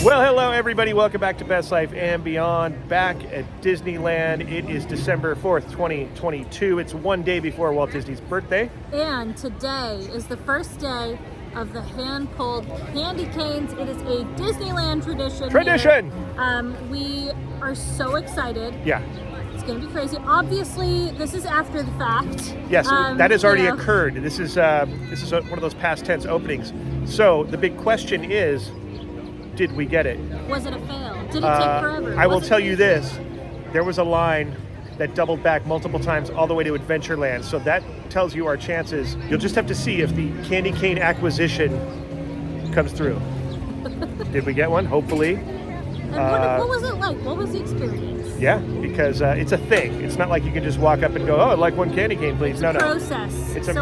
Well, hello everybody. Welcome back to Best Life and Beyond. Back at Disneyland. It is December 4th, 2022. It's one day before Walt Disney's birthday. And today is the first day of the hand-pulled candy canes. It is a Disneyland tradition. We are so excited. Yeah. It's going to be crazy. Obviously, this is after the fact. Yes, that has already occurred. This is one of those past tense openings. So the big question is, did we get it? Was it a fail? Did it take forever? I will tell you this. There was a line that doubled back multiple times all the way to Adventureland. So that tells you our chances. You'll just have to see if the candy cane acquisition comes through. Did we get one? Hopefully. And what was it like? What was the experience? Yeah, because it's a thing. It's not like you can just walk up and go, "Oh, I'd like one candy cane, please." No. Process. It's a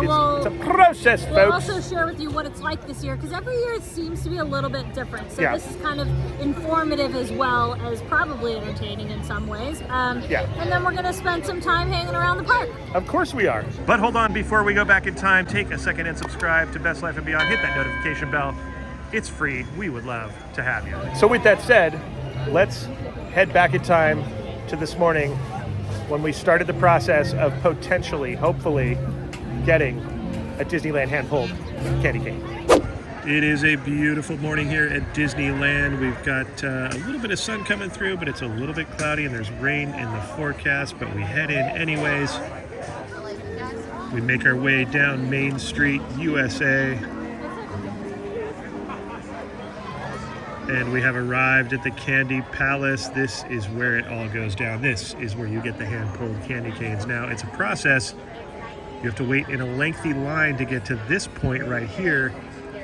process, folks. We'll also share with you what it's like this year, because every year it seems to be a little bit different. So this is kind of informative as well as probably entertaining in some ways. And then we're going to spend some time hanging around the park. Of course we are. But hold on, before we go back in time, take a second and subscribe to Best Life and Beyond. Hit that notification bell. It's free. We would love to have you. So with that said, let's head back in time to this morning when we started the process of potentially, hopefully, getting a Disneyland hand-pulled candy cane. It is a beautiful morning here at Disneyland. We've got a little bit of sun coming through, but it's a little bit cloudy and there's rain in the forecast, but we head in anyways. We make our way down Main Street, USA. And we have arrived at the Candy Palace. This is where it all goes down. This is where you get the hand-pulled candy canes. Now, it's a process. You have to wait in a lengthy line to get to this point right here,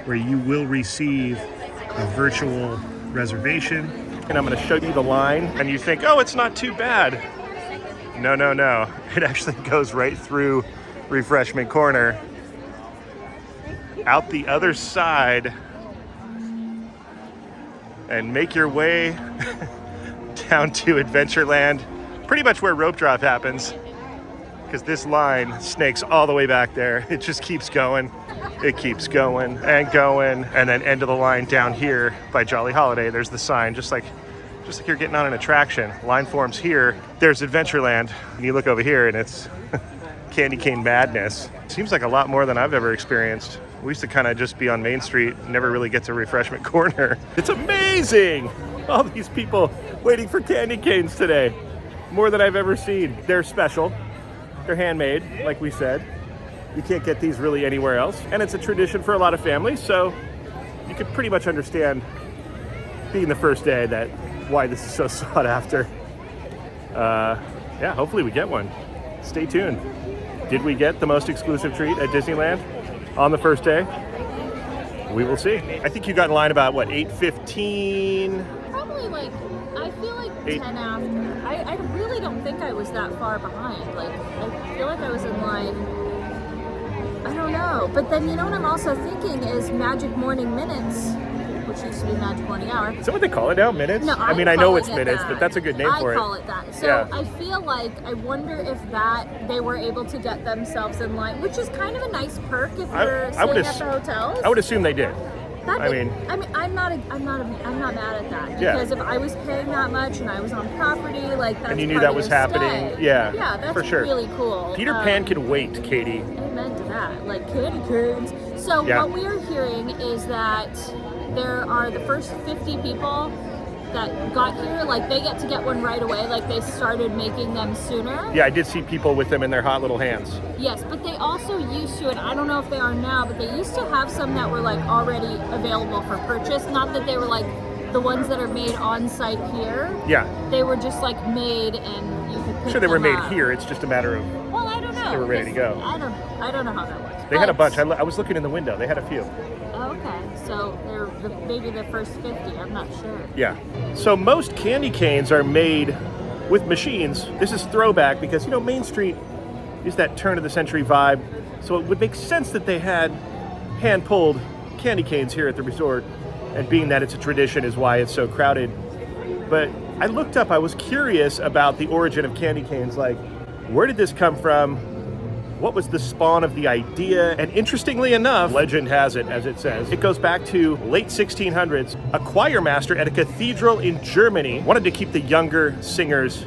where you will receive a virtual reservation. And I'm going to show you the line, and you think, oh, it's not too bad. No. It actually goes right through Refreshment Corner, out the other side, and make your way down to Adventureland, pretty much where rope drop happens, because this line snakes all the way back there. It just keeps going. It keeps going, and then end of the line down here by Jolly Holiday. There's the sign, just like you're getting on an attraction. Line forms here. There's Adventureland, and you look over here, and it's candy cane madness. Seems like a lot more than I've ever experienced. We used to kind of just be on Main Street, never really get to Refreshment Corner. It's amazing! All these people waiting for candy canes today. More than I've ever seen. They're special. They're handmade, like we said. You can't get these really anywhere else. And it's a tradition for a lot of families, so you could pretty much understand, being the first day, that why this is so sought after. Hopefully we get one. Stay tuned. Did we get the most exclusive treat at Disneyland on the first day? We will see. I think you got in line about, what, 8:15? Probably I feel like 10 after. I really don't think I was that far behind. I feel like I was in line, I don't know. But then, you know what I'm also thinking is Magic Morning Minutes, which used to be Magic Morning Hour. Is that what they call it now? Minutes? No, I know it's minutes, but that's a good name for it. I call it that. So I feel like, I wonder if they were able to get themselves in line, which is kind of a nice perk if you're staying at the hotels. I would assume they did. I'm not mad at that, because if I was paying that much and I was on property, that's and you knew that was happening, that's for sure. Really cool. Peter Pan can wait, Katie. Amen to that, like candy canes. So what we are hearing is that there are the first 50 people that got here, they get to get one right away, they started making them sooner. Yeah, I did see people with them in their hot little hands. Yes, but they also used to, and I don't know if they are now, but they used to have some that were already available for purchase. Not that they were the ones that are made on site here. Yeah. They were just made and you could pick Sure, they were made up here. It's just a matter of, well, I don't know. They were ready to go. I don't know how that works. They had a bunch. I was looking in the window. They had a few. Okay, so they're maybe the first 50. I'm not sure. Yeah. So most candy canes are made with machines. This is throwback because, Main Street is that turn of the century vibe. So it would make sense that they had hand-pulled candy canes here at the resort. And being that it's a tradition is why it's so crowded. But I looked up, I was curious about the origin of candy canes. Where did this come from? What was the spawn of the idea? And interestingly enough, legend has it, as it says, it goes back to late 1600s. A choir master at a cathedral in Germany wanted to keep the younger singers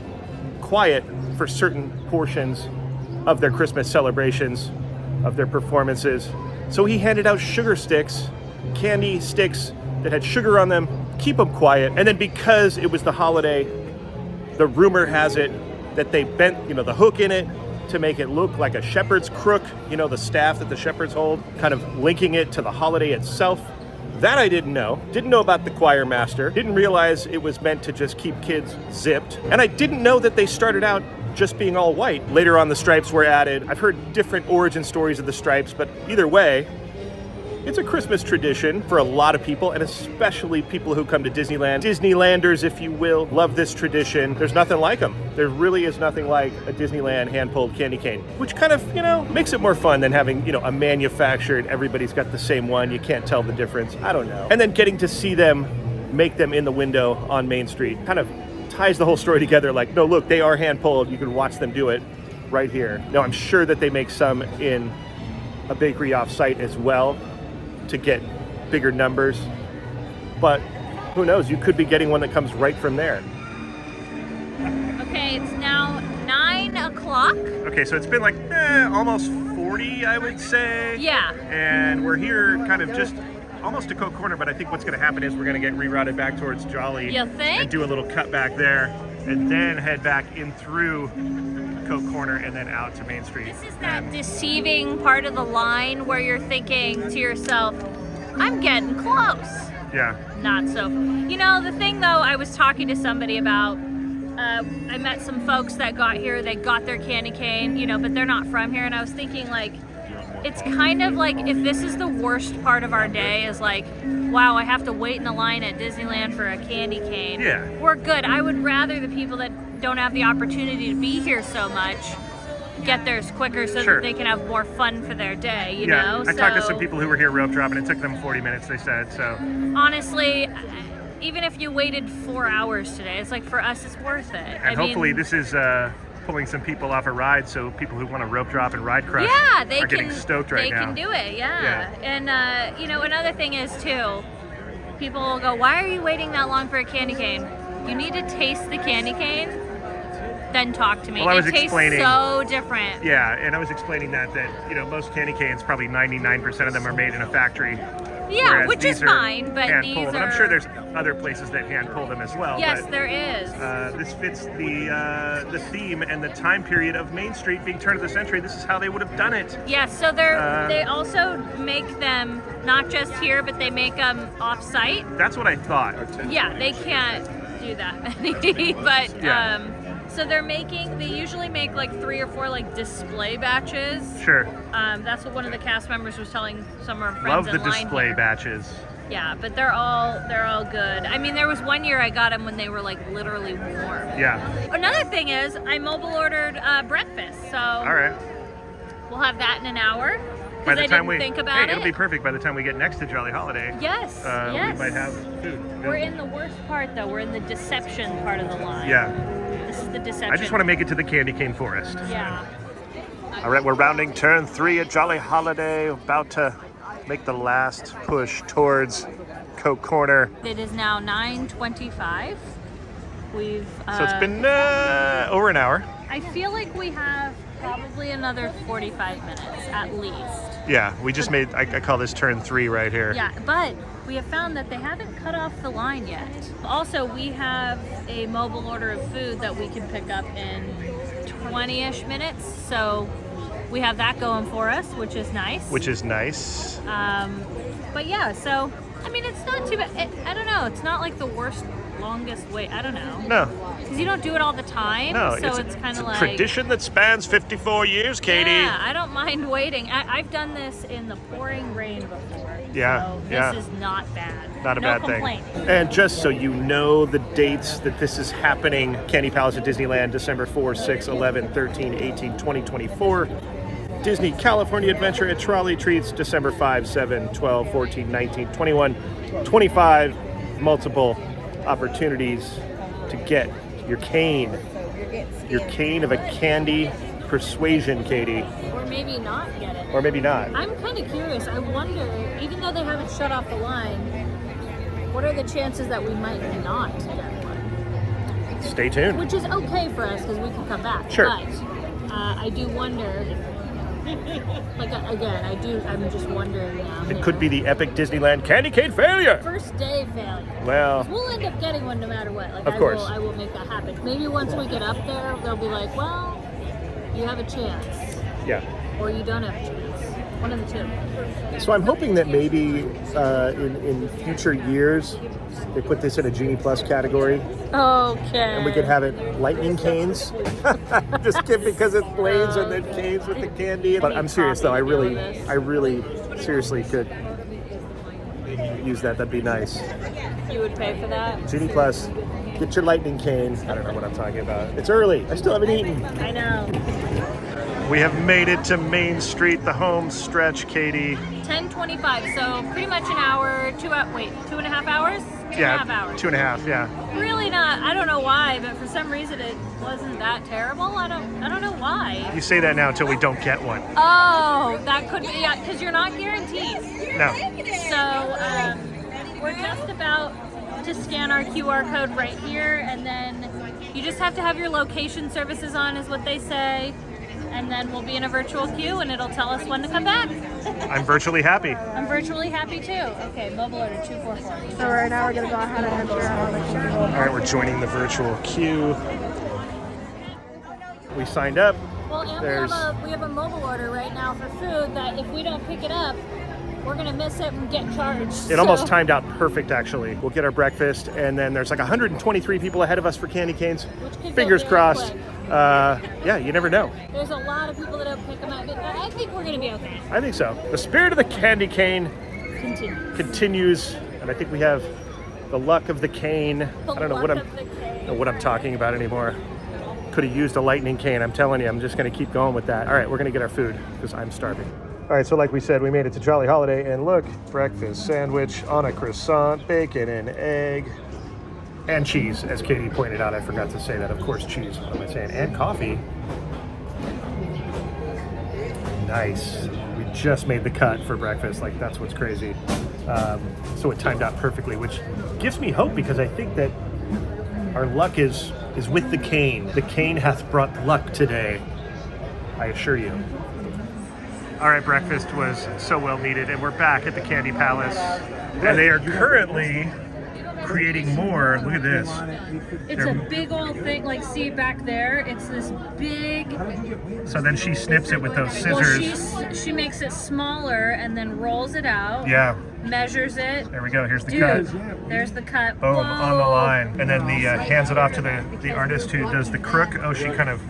quiet for certain portions of their Christmas celebrations, of their performances. So he handed out sugar sticks, candy sticks that had sugar on them, keep them quiet. And then because it was the holiday, the rumor has it that they bent, the hook in it to make it look like a shepherd's crook, the staff that the shepherds hold, kind of linking it to the holiday itself. That I didn't know. Didn't know about the choir master. Didn't realize it was meant to just keep kids zipped. And I didn't know that they started out just being all white. Later on, the stripes were added. I've heard different origin stories of the stripes, but either way, it's a Christmas tradition for a lot of people, and especially people who come to Disneyland. Disneylanders, if you will, love this tradition. There's nothing like them. There really is nothing like a Disneyland hand-pulled candy cane, which kind of, makes it more fun than having, a manufactured, everybody's got the same one, you can't tell the difference. I don't know. And then getting to see them make them in the window on Main Street kind of ties the whole story together. Like, no, look, they are hand-pulled. You can watch them do it right here. Now, I'm sure that they make some in a bakery off-site as well, to get bigger numbers, but who knows, you could be getting one that comes right from there. Okay, it's now 9 o'clock. Okay, so it's been like almost 40, I would say. Yeah. And we're here kind of just almost to Coke Corner, but I think what's going to happen is we're going to get rerouted back towards Jolly. You think? And do a little cut back there, and then head back in through Coke Corner and then out to Main Street. This is that deceiving part of the line where you're thinking to yourself, I'm getting close. Yeah. Not so. The thing though, I was talking to somebody about, I met some folks that got here, they got their candy cane, but they're not from here, and I was thinking like, it's kind of like if this is the worst part of our day is like, wow, I have to wait in the line at Disneyland for a candy cane. Yeah. We're good. I would rather the people that don't have the opportunity to be here so much get theirs quicker so that they can have more fun for their day, you know? I talked to some people who were here rope drop, and it took them 40 minutes, they said, so. Honestly, even if you waited 4 hours today, it's like for us, it's worth it. And hopefully this is pulling some people off a ride, so people who want to rope drop and ride crush are getting stoked right now. They can do it, yeah. And, another thing is, too, people will go, why are you waiting that long for a candy cane? You need to taste the candy cane, then talk to me. Well, I was it tastes so different. Yeah, and I was explaining that most candy canes, probably 99% of them are made in a factory. Yeah, which is fine, but these are... And I'm sure there's other places that hand pull them as well. Yes, but, there is. This fits the theme and the time period of Main Street being turn of the century. This is how they would have done it. Yes, so they also make them not just here, but they make them off-site. That's what I thought. Yeah, they can't do that many, but so they usually make like 3 or 4 like display batches. Sure. That's what one of the cast members was telling some of our friends. Love the in line display here. batches. Yeah, but they're all good. I mean, there was one year I got them when they were like literally warm. Yeah. Another thing is I mobile ordered breakfast, so all right. We'll have that in an hour. By the time it'll be perfect by the time we get next to Jolly Holiday. Yes, yes. We might have food. We're in the worst part though. We're in the deception part of the line. Yeah. This is the deception. I just want to make it to the candy cane forest. Yeah. All right, we're rounding turn 3 at Jolly Holiday, about to make the last push towards Coke Corner. It is now 9:25. We've so it's been over an hour. I feel like we have probably another 45 minutes at least. Yeah, we just made, I call this turn 3 right here. Yeah, but we have found that they haven't cut off the line yet. Also, we have a mobile order of food that we can pick up in 20-ish minutes, so we have that going for us, which is nice. But yeah, so, I mean, it's not too bad. I don't know, it's not like the worst, longest wait. I don't know. No. Because you don't do it all the time, no, so it's kind of like... tradition that spans 54 years, Katie. Yeah, I don't mind waiting. I've done this in the pouring rain before. Yeah, so this is not bad. Not a no bad complaint. thing. And just so you know the dates that this is happening, Candy Palace at Disneyland, December 4, 6, 11, 13, 18, 20, 24. Disney California Adventure at Trolley Treats, December 5, 7, 12, 14, 19, 21, 25. Multiple opportunities to get your cane of a candy persuasion, Katie. Or maybe not get it. Or maybe not. I'm kind of curious. I wonder, even though they haven't shut off the line, what are the chances that we might not get one? Stay tuned. Which is okay for us because we can come back. Sure. But I do wonder, like, again, I'm just wondering now. It could be the epic Disneyland candy cane failure. First day failure. Well, we'll end up getting one no matter what. Like, of course. I will make that happen. Maybe once we get up there, they'll be like, well, you have a chance. Yeah. Or you don't have a chance. One of the two. So I'm hoping that maybe in future years they put this in a Genie Plus category. Okay. And we could have it lightning canes. Just kidding, because it's blades and then canes with the candy. But I'm serious though. I really seriously could use that. That'd be nice. You would pay for that? Genie Plus. Get your lightning cane. I don't know what I'm talking about. It's early. I still haven't eaten. I know. We have made it to Main Street, the home stretch, Katie. 10:25, so pretty much an hour, 2.5 hours? 2.5 hours. 2.5, yeah. Really not, I don't know why, but for some reason it wasn't that terrible. I don't know why. You say that now until we don't get one. Oh, that could be, yeah, because you're not guaranteed. No. So, we're just about to scan our QR code right here, and then you just have to have your location services on, is what they say. And then we'll be in a virtual queue and it'll tell us when to come back. I'm virtually happy. I'm virtually happy too. Okay, mobile order 244. So right now we're going to go ahead and enter our location. All right, we're joining the virtual queue. We signed up. Well, and we have a mobile order right now for food that if we don't pick it up, we're going to miss it and get charged. It almost timed out perfect, actually. We'll get our breakfast, and then there's like 123 people ahead of us for candy canes. Fingers crossed. Quick. Yeah, you never know. There's a lot of people that don't pick them up, but I think we're going to be okay. I think so. The spirit of the candy cane continues, and I think we have the luck of the cane. I don't know what I'm talking about anymore. Could have used a lightning cane. I'm telling you, I'm just going to keep going with that. All right, we're going to get our food because I'm starving. All right, so like we said, we made it to Jolly Holiday, and look, breakfast sandwich on a croissant, bacon and egg. And cheese, as Katie pointed out. I forgot to say that. Of course, cheese. What am I saying? And coffee. Nice. We just made the cut for breakfast. Like, that's what's crazy. So it timed out perfectly, which gives me hope because I think that our luck is with the cane. The cane hath brought luck today, I assure you. All right, breakfast was so well needed, and we're back at the Candy Palace. And they are currently creating more. Look at this. It's a big old thing, like see back there, it's this big. So then she snips it with those scissors. Well, she makes it smaller and then rolls it out. Yeah. Measures it. There we go. Here's the cut. There's the cut. Boom, Whoa. on the line. And then the hands it off to the artist who does the crook. Oh, she kind of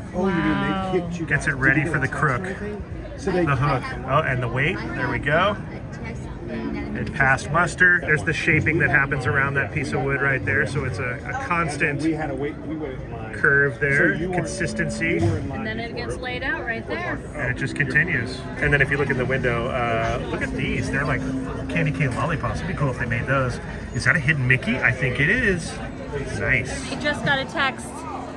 gets it ready for the crook. The hook. Oh, and the weight. There we go. It passed muster. There's the shaping that happens around that piece of wood right there. So it's a constant curve there, consistency. And then it gets laid out right there. And it just continues. And then if you look in the window, look at these. They're like candy cane lollipops. It'd be cool if they made those. Is that a hidden Mickey? I think it is. Nice. We just got a text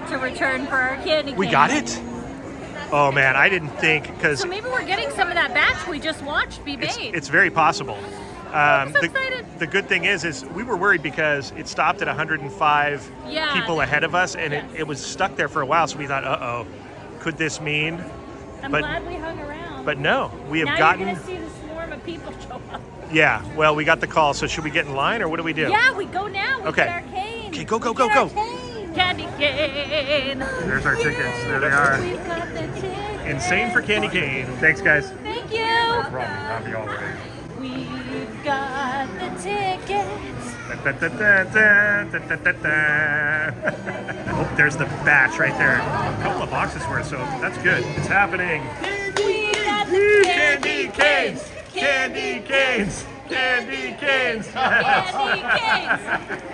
to return for our candy cane. We got it? Oh man, I didn't think, because... So maybe we're getting some of that batch we just watched be made. It's very possible. I'm so excited. The good thing is we were worried because it stopped at 105 people ahead of us, and it was stuck there for a while, so we thought, uh-oh, could this mean? I'm glad we hung around. But no, we have now gotten... Now you're going to see the swarm of people show up. Yeah, well, we got the call, so should we get in line, or what do we do? Yeah, we go now. We get our cane. Okay, go. Candy cane. There's our tickets. There they are. We've got the tickets. Insane for candy cane. Thanks, guys. Thank you. We've got the tickets. Oh, there's the batch right there. A couple of boxes worth, so that's good. It's happening. We got the Candy canes! Candy canes! Candy canes! Candy canes.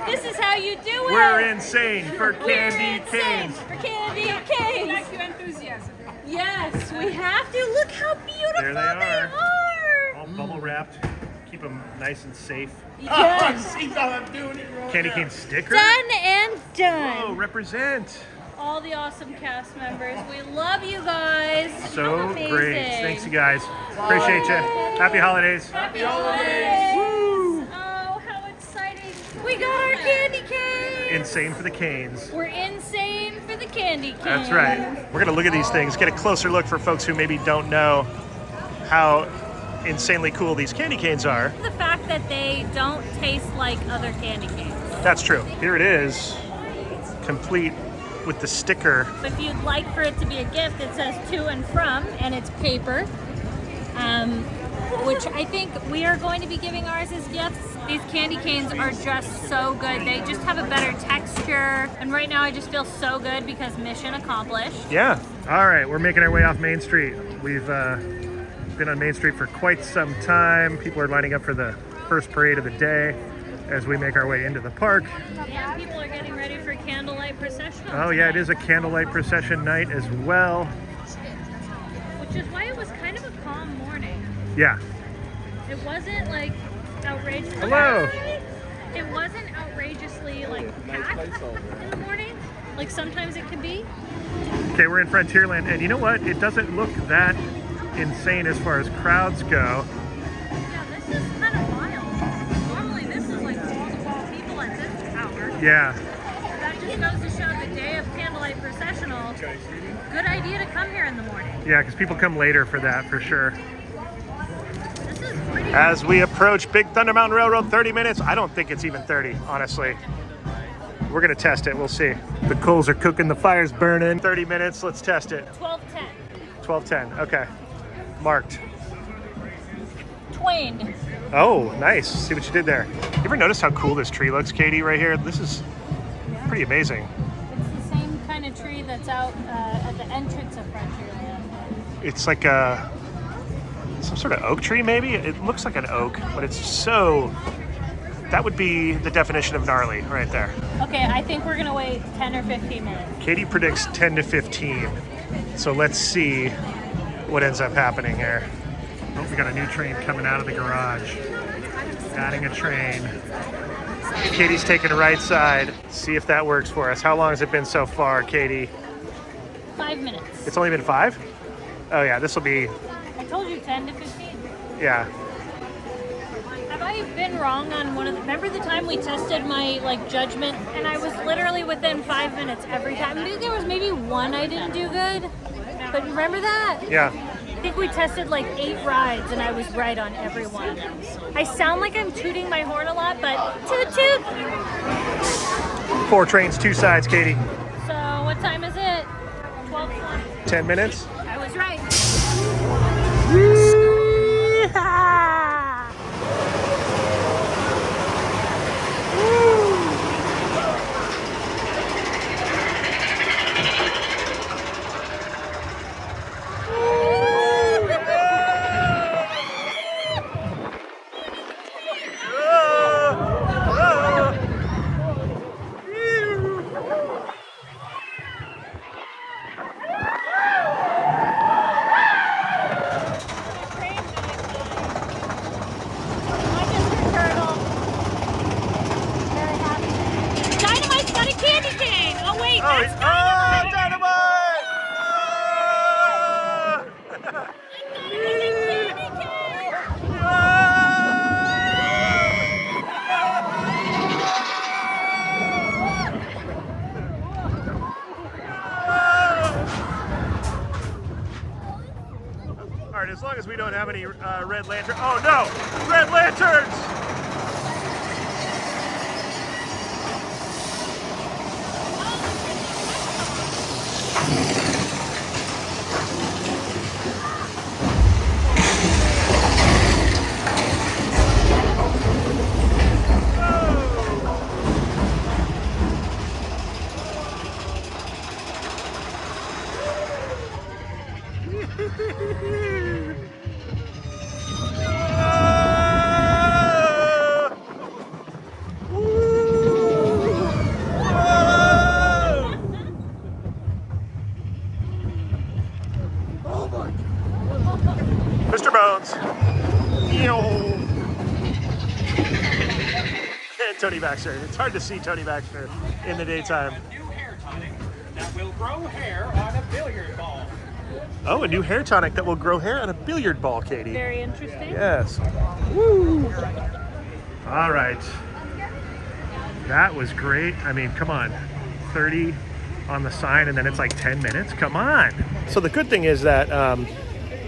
This is how you do it. We're insane for candy canes. For candy canes. We like your enthusiasm. Yes, we have to. Look how beautiful There they are. All bubble wrapped. Keep them nice and safe. Yes. See how I'm doing it wrong. Candy cane sticker. Done and done. Oh, represent. all the awesome cast members. We love you guys. So Amazing. great. Thanks, you guys. Appreciate you. Happy holidays. Happy holidays. Oh, how exciting. We got our candy cane. Insane for the canes. We're insane for the candy cane. That's right. We're going to look at these things, get a closer look for folks who maybe don't know how insanely cool these candy canes are. The fact that they don't taste like other candy canes. That's true. Here it is, complete with the sticker. If you'd like for it to be a gift, it says to and from, and it's paper, which I think we are going to be giving ours as gifts. These candy canes are just so good. They just have a better texture, and right now I just feel so good because mission accomplished. Yeah. All right, we're making our way off Main Street. We've been on Main Street for quite some time. People are lining up for the first parade of the day as we make our way into the park. Yeah, people are getting ready for candlelight procession. Oh yeah, it is a candlelight procession night as well. Which is why it was kind of a calm morning. Yeah. It wasn't like outrageous. Hello. It wasn't outrageously like packed in the morning, like sometimes it can be. Okay, we're in Frontierland, and you know what? It doesn't look that insane as far as crowds go. Yeah, this is kind of wild. Normally this is like wall-to-wall people at this hour. Yeah. That just goes to show the day of candlelight processional. Good idea to come here in the morning. Yeah, because people come later for that, for sure. This is pretty. As we approach Big Thunder Mountain Railroad, 30 minutes. I don't think it's even 30, honestly. We're gonna test it, we'll see. The coals are cooking, the fire's burning. 30 minutes, let's test it. 12:10. 12:10, okay. Marked. Twain. Oh, nice. See what you did there. You ever notice how cool this tree looks, Katie, right here? This is pretty amazing. It's the same kind of tree that's out at the entrance of Frontierland. It's like some sort of oak tree, maybe? It looks like an oak, but it's so... That would be the definition of gnarly right there. Okay, I think we're gonna wait 10 or 15 minutes. Katie predicts 10 to 15. So let's see what ends up happening here. Oh, we got a new train coming out of the garage. Adding a train. Katie's taking the right side. See if that works for us. How long has it been so far, Katie? 5 minutes. It's only been 5? Oh yeah, this will be... I told you 10 to 15. Yeah. Have I been wrong on one of the... Remember the time we tested my judgment and I was literally within 5 minutes every time? There was maybe one I didn't do good. But remember that? Yeah. I think we tested 8 rides and I was right on every one. I sound like I'm tooting my horn a lot, but toot toot! 4 trains, 2 sides, Katie. So what time is it? 12:20. 10 minutes? I was right. As long as we don't have any red lanterns. Oh no! Red lanterns! Mr. Bones. And Tony Baxter. It's hard to see Tony Baxter in the daytime. that will grow hair on a billiard ball. Oh, a new hair tonic that will grow hair on a billiard ball, Katie. Very interesting. Yes. Woo! All right. That was great. I mean, come on. 30 on the sign, and then it's like 10 minutes? Come on. So the good thing is that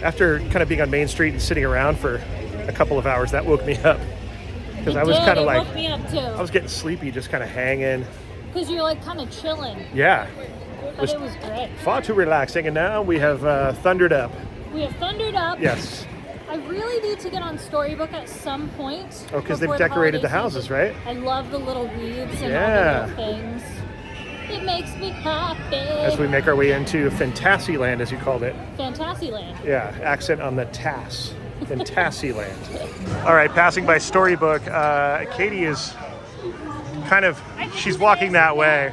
after kind of being on Main Street and sitting around for a couple of hours, that woke me up. Because I was kind of like, woke me up too. I was getting sleepy, just kind of hanging. Because you're like kind of chilling. Yeah. But it was great. Far too relaxing, and now we have thundered up. We have thundered up. Yes. I really need to get on Storybook at some point. Oh, because they've before decorated the holiday houses, season. right? I love the little wreaths and Yeah. all the little things. It makes me happy. As we make our way into Fantasyland, as you called it. Fantasyland. Yeah, accent on the TAS. Fantasyland. All right, passing by Storybook. Katie is kind of, she's walking that way.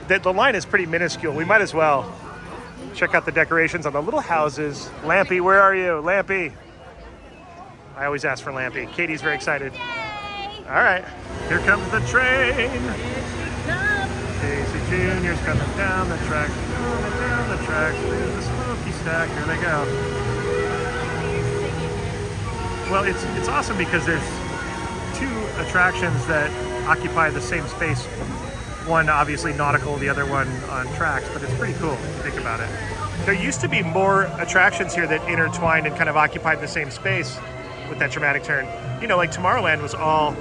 The line is pretty minuscule. We might as well check out the decorations on the little houses. Lampy, where are you? Lampy. I always ask for Lampy. Katie's very excited. All right, here comes the train. Casey Jr.'s coming down the track, coming down the track through the smoky stack. Here they go. Well, it's awesome because there's two attractions that occupy the same space. One obviously nautical, the other one on tracks, but it's pretty cool if you think about it. There used to be more attractions here that intertwined and kind of occupied the same space with that dramatic turn. You know, like Tomorrowland was all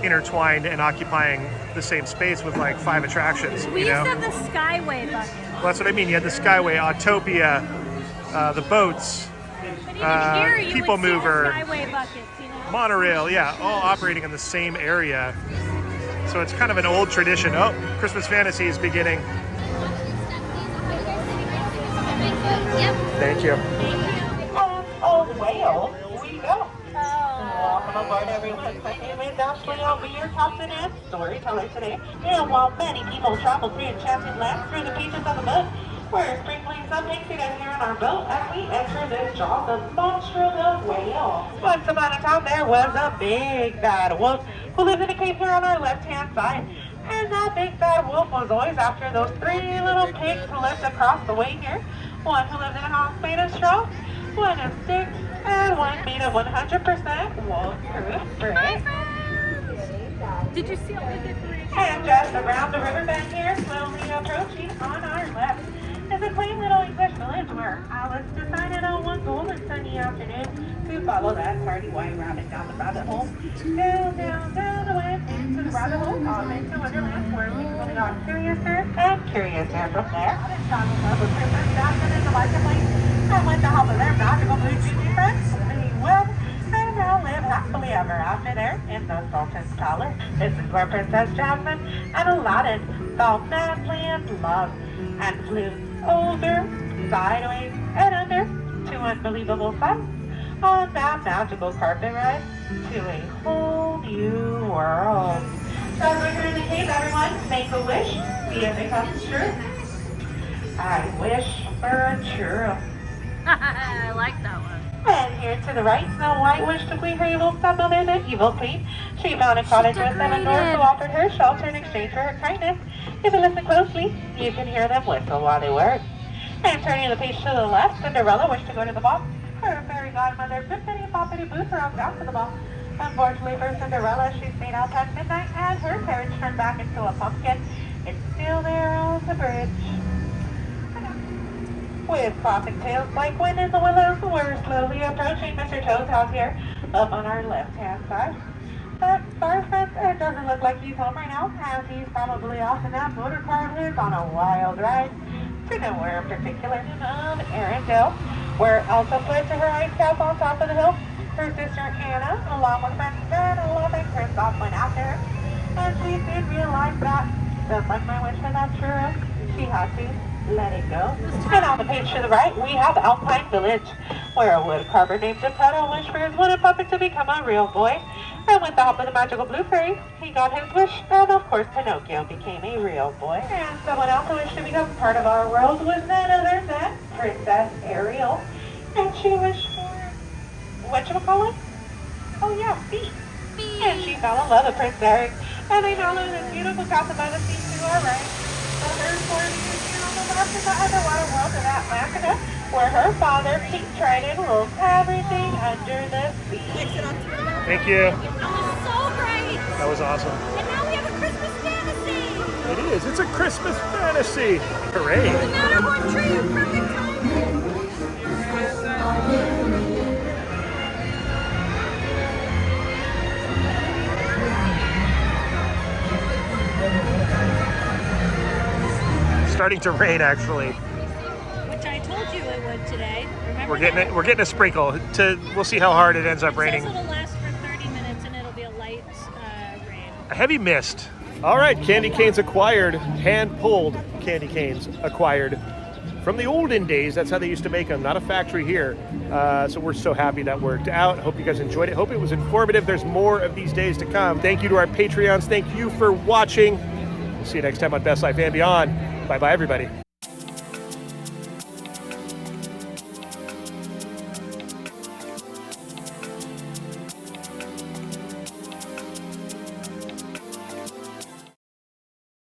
intertwined and occupying the same space with like 5 attractions. We used to have the Skyway bucket. Well, that's what I mean. You had the Skyway, Autopia, the boats, But even here, you People would see Mover, the Skyway buckets, you know? monorail, yeah, all operating in the same area. So it's kind of an old tradition. Oh, Christmas Fantasy is beginning. Thank you. Oh, well, we go. Welcome aboard, everyone. My name is Ashley. I'll be your captain and storyteller today. And while many people travel through enchanted lands through the pages of the book, we're sprinkling some pixie dust here on our boat as we enter this jaws of monster the whale. Once upon a time, there was a big bad wolf who lived in a cave here on our left-hand side. And that big bad wolf was always after those 3 little pigs who lived across the way here. One who lived in a house made of straw, one of sticks, and one made of 100% wolf-proof brick. Did you see all the decorations? And just around the riverbed here, slowly approaching on our left, is a quaint little English village where Alice decided on one golden sunny afternoon to follow that tardy white rabbit down the rabbit hole. Down the way into the rabbit hole, on into Wonderland, where we really got curiouser and curiouser from there. And found in love with Princess Jasmine in the marketplace, and with the help of their magical blue Disney friends, they will and now live happily ever after there in the Sultan's Palace. This is where Princess Jasmine and Aladdin fell madly in love and flew over, sideways, and under to unbelievable sights on that magical carpet ride to a whole new world. So as we're here in the cave, everyone, make a wish, see if it comes true. I wish for a churro. I like that one. And here to the right, Snow White wished to flee her evil stepmother, the evil queen. She found a cottage with 7 dwarfs who offered her shelter in exchange for her kindness. If you listen closely, you can hear them whistle while they work. And turning the page to the left, Cinderella wished to go to the ball. Her fairy godmother, Bippity Boppity Boo, her own down to the ball. Unfortunately for Cinderella, she stayed out past midnight and her carriage turned back into a pumpkin. It's still there on the bridge. With classic tales like Wind in the Willows, we're slowly approaching Mr. Toad's house here, up on our left-hand side. But sorry friends, it doesn't look like he's home right now, as he's probably off in that motor car of his on a wild ride to nowhere in particular of Arendelle, where Elsa fled to her ice castle on top of the hill. Her sister Anna, along with friends Ben and loving Prince Bob, went after her, and she did realize that, just like my wish for that churro, she had to let it go. And on the page to the right, we have Alpine Village, where a wood carver named Geppetto wished for his wooden puppet to become a real boy. And with the help of the magical blue fairy, he got his wish, and of course Pinocchio became a real boy. And someone else who wished to become part of our world was none other than Princess Ariel. And she wished for, whatchamacallit? Oh yeah, feet. And she fell in love with Prince Eric, and they now live in this beautiful castle by the sea to our right. Where her father, Pete Trident, rules everything under the sea. Thank you. That was so great. That was awesome. And now we have a Christmas fantasy. It is. It's a Christmas fantasy. Hooray. The Matterhorn tree, perfect timing. Starting to rain, actually. Which I told you it would today. Remember We're getting a sprinkle. We'll see how hard it ends up It raining. says it'll last for 30 minutes and it'll be a light rain. A heavy mist. All right, candy canes acquired, hand-pulled candy canes acquired from the olden days. That's how they used to make them, not a factory here. So we're so happy that worked out. Hope you guys enjoyed it. Hope it was informative. There's more of these days to come. Thank you to our Patreons. Thank you for watching. We'll see you next time on Best Life and Beyond. Bye-bye, everybody.